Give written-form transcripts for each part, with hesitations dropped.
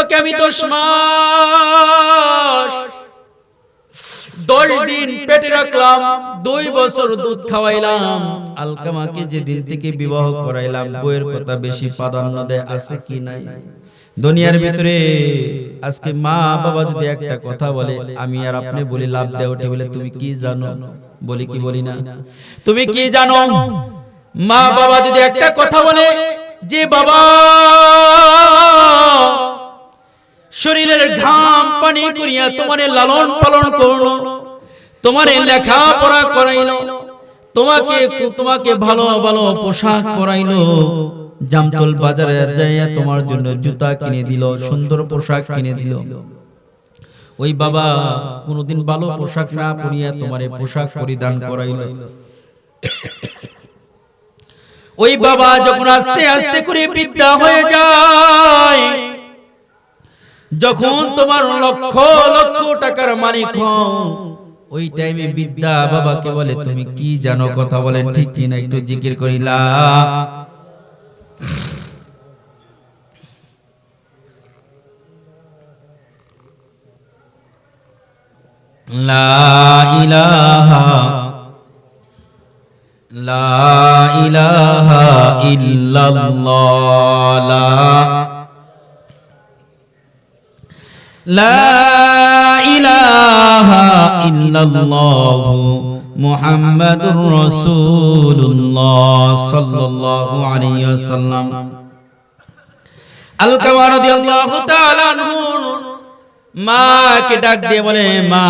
আলকামাকে আমি 10 মাস 10 দিন পেটে রাখলাম, 2 বছর দুধ খাওয়াইলাম। আলকামাকে যেদিন থেকে বিবাহ করাইলাম, বইয়ের কথা বেশি প্রাধান্য দেয় আছে কি নাই? দুনিয়ার ভিতরে আজকে মা বাবা যদি একটা কথা বলে, আমি আর আপনি বলি লাভ দেয় ওঠে, বলে তুমি কি জানো? বলি কি বলি না? তুমি কি জানো? মা বাবা যদি একটা কথা বলে যে বাবা শরীরের ঘাম পানি করিয়া তোমারে লালন পালন করলো, তোমারে লেখাপড়া করাইলো, তোমাকে ভালো ভালো পোশাক পরাইলো, জামতল বাজারে যাইয়া তোমার জন্য জুতা কিনে দিল, সুন্দর পোশাক কিনে দিল। ওই বাবা কোনদিন ভালো পোশাক না পরিয়া তোমারে পোশাক পরিধান করাইল। ওই বাবা যখন আস্তে আস্তে করে বৃদ্ধা হয়ে যায়, যখন তোমার লক্ষ লক্ষ টাকার মালিক হও, ওই টাইমে বৃদ্ধা বাবাকে বলে তুমি কি জানো? কথা বলেন ঠিক কিনা? একটু জিকির করিলা লা ইলাহা ইল্লাল্লাহ, লা ইলাহা ইল্লাল্লাহ মুহাম্মাদুর রাসূলুল্লাহ সাল্লাল্লাহু আলাইহি ওয়াসাল্লাম। আলকামা রাদিয়াল্লাহু তাআলা আনহু মাকে ডাক দিয়ে বলে, মা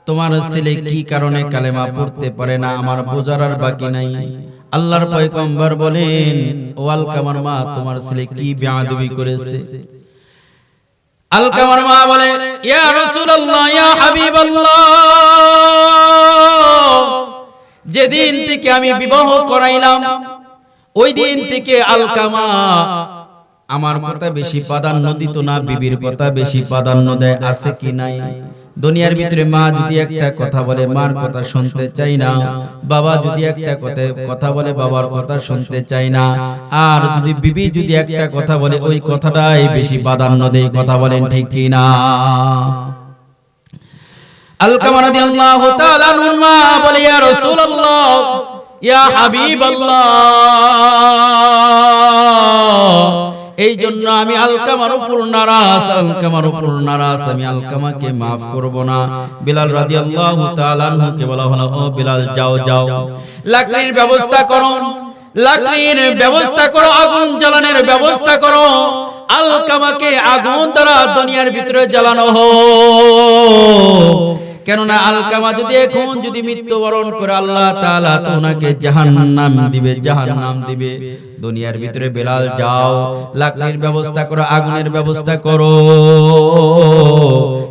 তোমার ছেলে কি কারণে কালেমা পড়তে পারে না? আমার বোঝার আর বাকি নাই। আল্লাহর পয়গম্বর বলেন, ও আলকামার মা, তোমার ছেলে কি বেয়াদবি করেছে? আলকামার মা বলে, ইয়া রাসূলুল্লাহ, ইয়া হাবিবাল্লাহ, যেদিন থেকে আমি বিবাহ করাইলাম ওই দিন থেকে আলকামা আমার কথা বেশি প্রাধান্য দিত না, বিবির কথা বেশি প্রাধান্য দেয় আছে কি নাই? দুনিয়ার ভিতরে মা যদি একটা কথা বলে মার কথা শুনতে চাই না, বাবা যদি একটা কথা বলে বাবার কথা শুনতে চাই না, আর যদি বিবি যদি একটা কথা বলে ওই কথাটাই বেশি প্রাধান্য দেয়। কথা বলেন ঠিক কি না? আলকামা রাদিয়াল্লাহু তাআলা আনহু মা বলে, ইয়া রাসূলুল্লাহ, ইয়া হাবিবাল্লাহ, এই জন্য আমি আলকামার উপর নারাজ, আমি আলকামাকে মাফ করব না। বিলাল রাদিয়াল্লাহু তাআলা আনহুকে বলা হলো, ও বিলাল, যাও যাও, লাকড়ির ব্যবস্থা করো, আগুন জ্বালানোর ব্যবস্থা করো, আলকামাকে আগুন দ্বারা দুনিয়ার ভিতরে জ্বালানো হোক। কেননা আলকামা যদি এখন যদি মৃত্যুবরণ করে, আল্লাহ তাআলা তো ওনাকে জাহান্নাম দিবে। দুনিয়ার ভিতরে বেলাল যাও, লাকড়ির ব্যবস্থা করো, আগুনের ব্যবস্থা করো।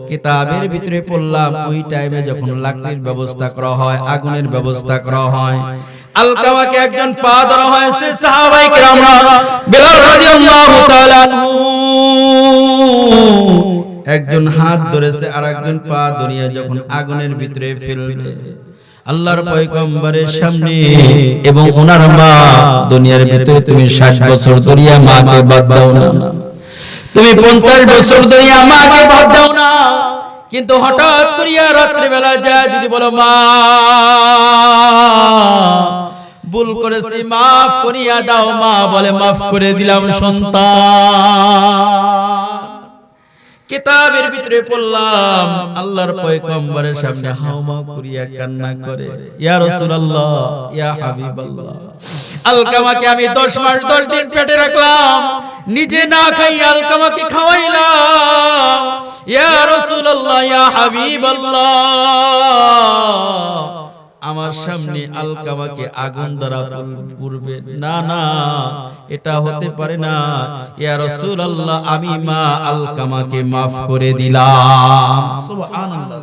কিতাবের ভিতরে পড়লাম ওই টাইমে যখন লাকড়ির ব্যবস্থা করা হয়, আগুনের ব্যবস্থা করা হয়, আলকামাকে একজন পা ধরা হয়েছে, সাহাবায়ে কেরামরা বেলাল রাদিয়াল্লাহু তাআলা আনহু একজন হাত ধরেছে আর একজন পা ধরিয়া যখন আগুনের ভিতরে ফেলবে, আল্লাহর পয়গম্বরের সামনে এবং ওনার মা, দুনিয়ার ভিতরে তুমি 60 বছর ধরিয়া মাকে বাদ দাও না, তুমি 50 বছর ধরিয়া মাকে বাদ দাও না, কিন্তু হঠাৎ করিয়া রাত্রি বেলা যায় যদি বলো মা ভুল করেছি মাফ করিয়া দাও, মা বলে মাফ করে দিলাম সন্তান। কিতাবের ভিতরে পড়লাম আল্লাহর পয়গম্বরের সামনে হাওমাও করিয়া কান্না করে, ইয়া রাসূলুল্লাহ, ইয়া হাবিবাল্লাহ, আলকামাকে আমি 10 মাস 10 দিন পেটে রাখলাম, নিজে না খাই আলকামাকে খাওয়াইলাম, ইয়া রাসূলুল্লাহ, ইয়া হাবিবাল্লাহ, আমার সামনে আলকামাকে আগুন দ্বারা পুড়বে না, না এটা হতে পারে না, ইয়া রাসূলুল্লাহ, আমি মা আলকামাকে maaf করে দিলাম। সুবহানাল্লাহ।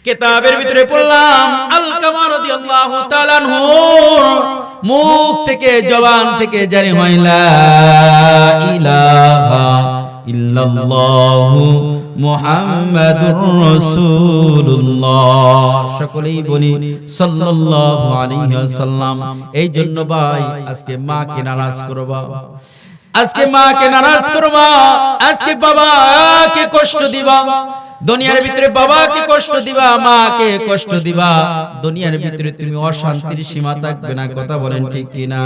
কিতাবের ভিতরে পড়লাম আলকামা রাদিয়াল্লাহু তাআলা আনহুর মুখ থেকে জবান থেকে জারি হয় লা ইলাহা ইল্লাল্লাহু মুহাম্মাদুর রাসূলুল্লাহ। সকলেই বলি সাল্লাল্লাহু আলাইহি ওয়াসাল্লাম। এই জন্য ভাই আজকে মাকে নারাজ করবা, আজকে মাকে নারাজ করবা, আজকে বাবাকে কষ্ট দিবা, দুনিয়ার ভিতরে বাবাকে কষ্ট দিবা, মাকে কষ্ট দিবা, দুনিয়ার ভিতরে তুমি অশান্তির সীমা থাকবে না। কথা বলেন ঠিক কিনা?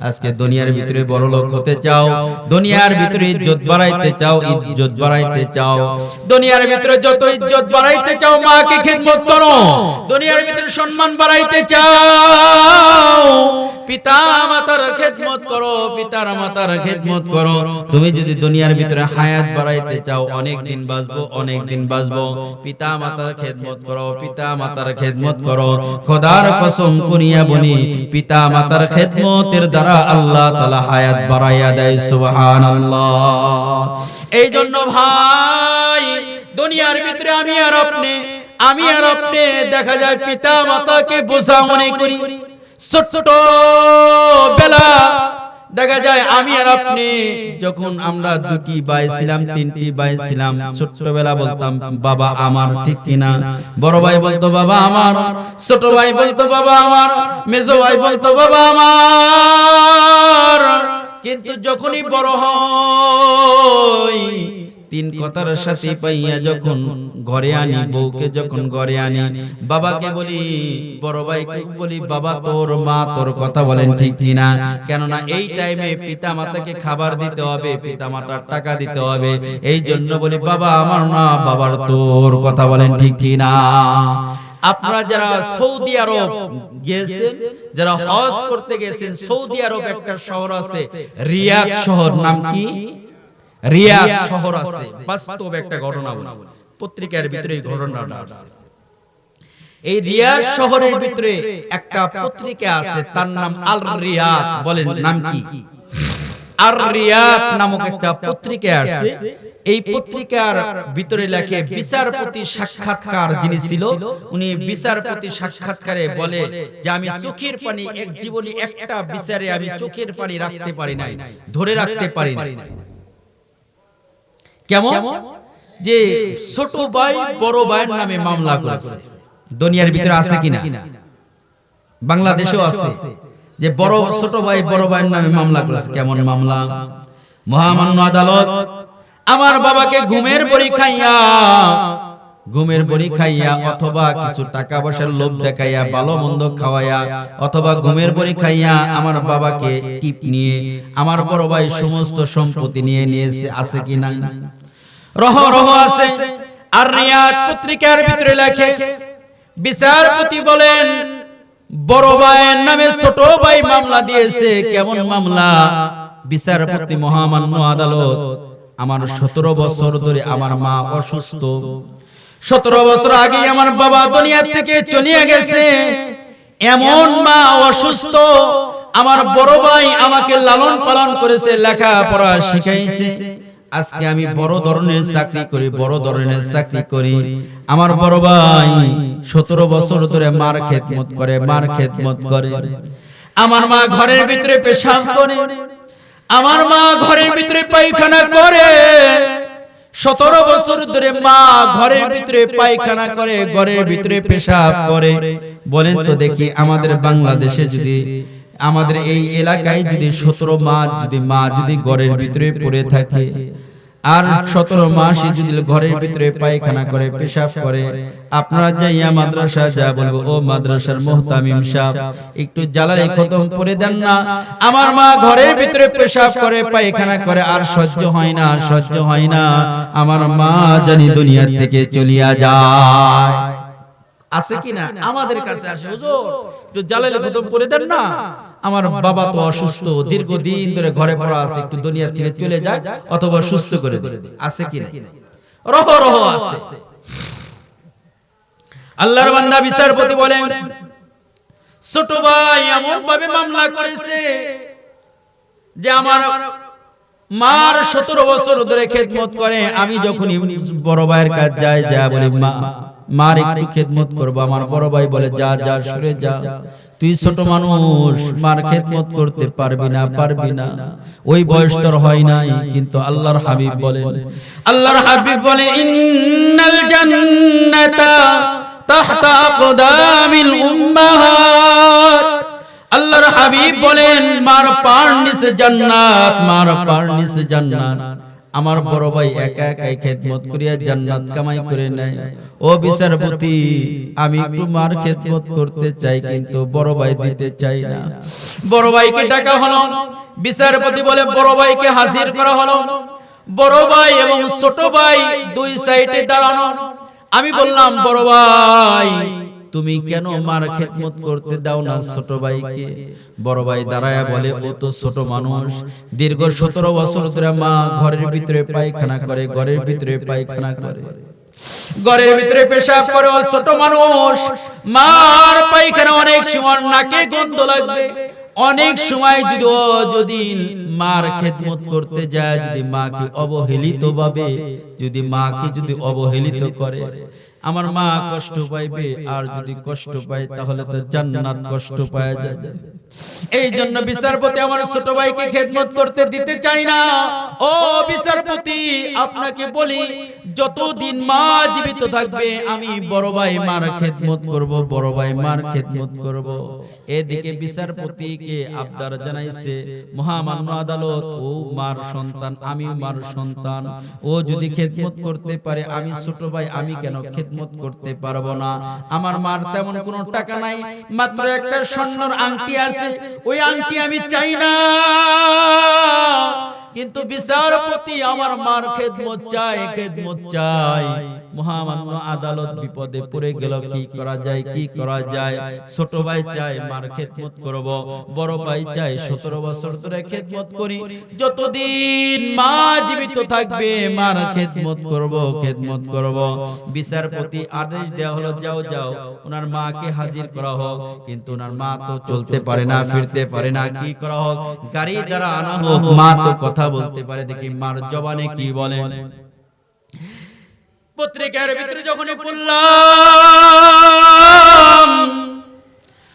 আজকে দুনিয়ার ভিতরে বড় লোক হতে চাও, দুনিয়ার ভিতরে ইজ্জত বাড়াইতে চাও, ইজ্জত বাড়াইতে চাও, দুনিয়ার ভিতরে যত ইজ্জত বাড়াইতে চাও মাকে খিদমত করো, দুনিয়ার ভিতরে সম্মান বাড়াইতে চাও পিতা মাতার খিদমত করো, পিতার মাতার খিদমত করো। তুমি যদি দুনিয়ার ভিতরে হায়াত বাড়াইতে চাও, অনেক দিন বাঁচবো, অনেক দিন বাঁচবো, পিতা মাতার খিদমত করো, পিতা মাতার খিদমত করো। খোদার কসম করিয়া বলি, পিতা মাতার খিদমতের দ্বারা আল্লাহ তাআলা হায়াত বাড়াইয়া দেয়। সুবহানাল্লাহ। এই জন্য ভাই, দুনিয়ার ভিতরে আমি আর আপনি দেখা যায় পিতা মাতাকে বোঝা মনে করি। ছোট্ট বেলা দেখা যায় আমি আর আপনি যখন আমরা দুটি ভাই ছিলাম, তিনটি ভাই ছিলাম, ছোট্টবেলা বলতাম বাবা আমার, ঠিক কিনা? বড় ভাই বলতো বাবা আমার, ছোট ভাই বলতো বাবা আমার, মেজো ভাই বলতো বাবা আমার। কিন্তু যখনই বড় হই, তিন কথার সাথে পাইয়া যখন ঘরে আনি, বউকে যখন ঘরে আনি, বাবাকে বলি, বড় ভাইকে বলি বাবা তোর মা তোর। কথা বলেন ঠিক কিনা? কেননা এই টাইমে পিতা মাতাকে খাবার দিতে হবে, পিতা মাতার টাকা দিতে হবে, এই জন্য বলি বাবা আমার না বাবার তোর। কথা বলেন ঠিক কিনা? আপনারা যারা সৌদি আরব গিয়েছেন, যারা হজ করতে গেছেন, সৌদি আরব একটা শহর আছে রিয়াদ শহর, নাম কি? রিয়াদ শহর আছে। বাস্তব একটা ঘটনা বলি, পত্রিকার ভিতরে এই ঘটনাটা আছে। এই রিয়াদ শহরের ভিতরে একটা পত্রিকা আছে, তার নাম আল রিয়াদ। বলেন নাম কি? আর রিয়াদ নামক একটা পত্রিকা আছে। এই পত্রিকার ভিতরে লেখে বিচারপতি সাক্ষাৎকার যিনি ছিল, উনি বিচারপতি সাক্ষাৎকারে বলে যে আমি চোখের পানি এক জীবনে একটা বিচারে আমি চোখের পানি রাখতে পারি নাই, ধরে রাখতে পারি নাই। কেমন? যে ছোট ভাই বড় ভাইয়ের নামে মামলা করেছে। দুনিয়ার ভিতরে আছে কিনা? বাংলাদেশেও আছে যে বড় ছোট ভাই বড় ভাইয়ের নামে মামলা করেছে। কেমন মামলা? মহামান্য আদালত আমার বাবাকে ঘুমের বড়ি খাইয়া অথবা কিছু টাকা পয়সার লোভ দেখাইয়া, ভালো মন্দ খাওয়াইয়া অথবা ঘুমের বড়ি খাইয়া আমার বাবাকে টিপ নিয়ে আমার বড় ভাই সমস্ত সম্পত্তি নিয়ে নিয়েছে। আছে কি নাই? রহ আছে। আর রিয়াদ পত্রিকার ভিতরে লেখে বিচারপতি বলেন বড় ভাইয়ের নামে ছোট ভাই মামলা দিয়েছে। কেমন মামলা? বিচারপতি মহামান্য আদালত, আমার 17 বছর ধরে আমার মা অসুস্থ, 17 বছর আগে আমার বাবা দুনিয়া থেকে চলে গেছে, এমন মা অসুস্থ, আমার বড় ভাই আমাকে লালন পালন করেছে, লেখাপড়া শিখাইছে। আজকে আমি বড় ধরনের চাকরি করি, আমার বড় ভাই 17 বছর ধরে মার খেদমত করে, আমার মা ঘরের ভিতরে পেশাব করে, আমার মা ঘরের ভিতরে পায়খানা করে, 17 বছর ধরে মা ঘরের ভিতরে পায়খানা করে, ঘরের ভিতরে পেশাব করে। বলেন তো দেখি, আমাদের বাংলাদেশে যদি, আমাদের এই এলাকায় যদি 17 মাস মা যদি ঘরের ভিতরে পড়ে থাকে, আর 17 মাসই যদি ঘরের ভিতরে পায়খানা করে, পেশাব করে, আপনারা যাইয়া মাদ্রাসা যা বলবো, ও মাদ্রাসার মুহতামিম সাহেব একটু জালালি খতম পড়ে দেন না, আমার মা ঘরের ভিতরে পেশাব করে, পায়খানা করে, আর সহ্য হয় না, আমার মা জানি দুনিয়া থেকে চলিয়া যায়। আছে কিনা? আমাদের কাছে আসে, হুজুর একটু জালালি খতম পড়ে দেন না, আমার বাবা তো অসুস্থ, দীর্ঘদিন ধরে ঘরে পড়া আছে, একটু দুনিয়া থেকে চলে যায় অথবা সুস্থ করে দিন। আছে কিনা? রহ আছে। আল্লাহর বান্দা বিচারপতি বলেন ছোট ভাই এমন ভাবে মামলা করেছে যে আমার মার 17 বছর ধরে খেদমত করে, আমি যখন বড় ভাইয়ের কাছে যাই, যা বলি মার একটু খেদমত করবো, আমার বড় ভাই বলে যা সরে যা, তুই ছোট মানুষ, মার খেদমত করতে পারবি না, ওই বয়স তোর হয় নাই। কিন্তু আল্লাহর হাবিব বলেন ইন্নাল জান্নাতা তাহতা আকদামিল উম্মাহাত, আল্লাহর হাবিব বলেন মার পার নিচে জান্নাত, মার পার নিচে জান্নাত। আমার বড় ভাই একা একাই খেদমত করিয়া জান্নাত কামাই করে নেয়। ও বিচারপতি, আমি একটু মার খেদমত করতে চাই, কিন্তু বড় ভাই দিতে চাই না। বড় ভাইকে ডাকা হলো। বিচারপতি বলে বড় ভাইকে হাজির করা হলো। বড় ভাই এবং ছোট ভাই দুই সাইডে দাঁড়ানো। আমি বললাম বড় ভাই, তুমি কেন মার খেদমত করতে দাও না ছোট ভাইকে? বড় ভাই দাঁড়ায়া বলে, ও তো ছোট মানুষ, দীর্ঘ 17 বছর ধরে মা ঘরের ভিতরে পায়খানা করে, ঘরের ভিতরে পায়খানা করে, ঘরের ভিতরে পেশাব করে। ও ছোট মানুষ, মার পায়খানা অনেক সময় নাকে গন্ধ লাগবে। অনেক সময় যদি মার খেদমত করতে যায়, যদি মাকে অবহেলিত ভাবে, যদি মাকে যদি অবহেলিত করে, আমার মা কষ্ট পাইবে। আর যদি কষ্ট পায় তাহলে তো জান্নাত কষ্ট পাওয়া যাবে। এই জন্য বিচারপতি আমার ছোট ভাইকে খেদমত করতে দিতে চাই না। ও বিচারপতি, আপনাকে বলি, যতদিন মা জীবিত থাকবে আমি বড় ভাই মার খেদমত করব, বড় ভাই মার খেদমত করব। এদিকে বিচারপতিকে আবদার জানাইছে মহামান্য আদালত, ও মার সন্তান, আমি মার সন্তান, ও যদি খেদমত করতে পারে, আমি ছোট ভাই, আমি কেন খেদমত করতে পারবো না? আমার মার তেমন কোনো টাকা নাই, মাত্র একটা স্বর্ণের আংটি আছে, ওই আংটি আমি চাই না। কিন্তু বিচারপতি আমার মার খেদমত চাই, খেদমত চাই। মহামান্য আদালত বিপদে পড়ে গেল। কি করা যায়, কি করা যায়? ছোট ভাই চাই মার খেদমত করব, বড় ভাই চাই 17 বছর ধরে খেদমত করি, যতদিন মা জীবিত থাকবে মার খেদমত করব, খেদমত করব। বিচারপতি আদেশ দেওয়া হলো, যাও যাও, ওনার মাকে হাজির করা হোক। কিন্তু ওনার মা তো চলতে পারে না, ফিরতে পারে না, কি করা হোক? গাড়ি দ্বারা আনা হোক। মা তো কথা বলতে পারে, দেখি মার জবানে কি বলে। পত্রিকার ভিতরে যখন পড়লাম,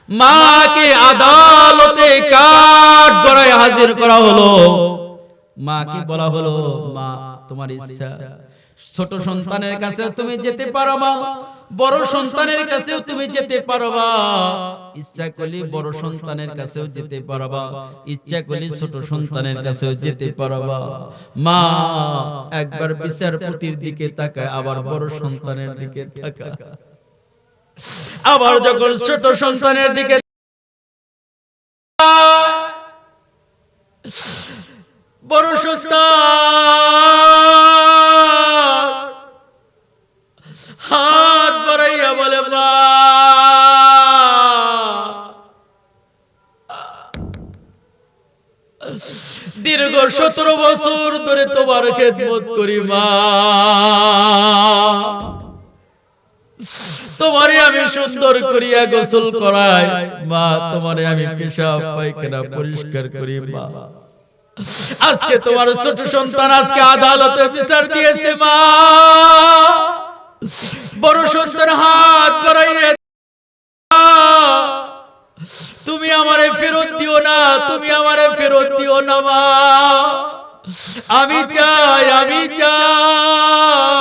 মাকে আদালতে কাঠ গড়ায় হাজির করা হলো। মাকে বলা হলো, মা তোমার ইচ্ছা, ছোট সন্তানের কাছে তুমি যেতে পারবা, বড় সন্তানের কাছেও তুমি যেতে পারবা। ইচ্ছা করলে বড় সন্তানের কাছেও যেতে পারবা, ইচ্ছা করলে ছোট সন্তানের কাছেও যেতে পারবা। মা একবার বিচারপতির দিকে তাকায়, আবার বড় সন্তানের দিকে তাকায়, আবার যখন ছোট সন্তানের দিকে বড় সন্তান হাত বাড়াইয়া বলে, মা দীর্ঘ 17 বছর ধরে তোমার খেদমত করি মা, তোমারে আমি সুন্দর করিয়া গোসল করাই মা, তোমারে আমি পেশাব পায়খানা পরিষ্কার করি মা। আজকে তোমার ছোট সন্তান আজকে আদালতে বিচার দিয়েছে মা, বড় সন্তান হাত বাড়াইয়ে, তুমি আমারে ফেরত দিও না, তুমি আমারে ফেরত দিও না মা, আমি চাই, আমি চাই।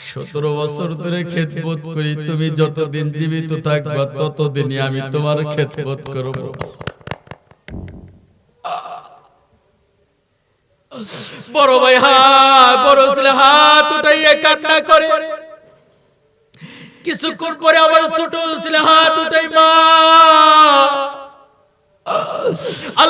17 বছর ধরে খেদমত করি, তুমি যতদিন জীবিত থাকবা ততদিনই আমি তোমার খেদমত করব। বড় ভাই বড় ছেলে হাত উঠাইয়া কান্না করে। কিছুক্ষণ পরে আবার ছোট ছেলে হাত উঠাই, মা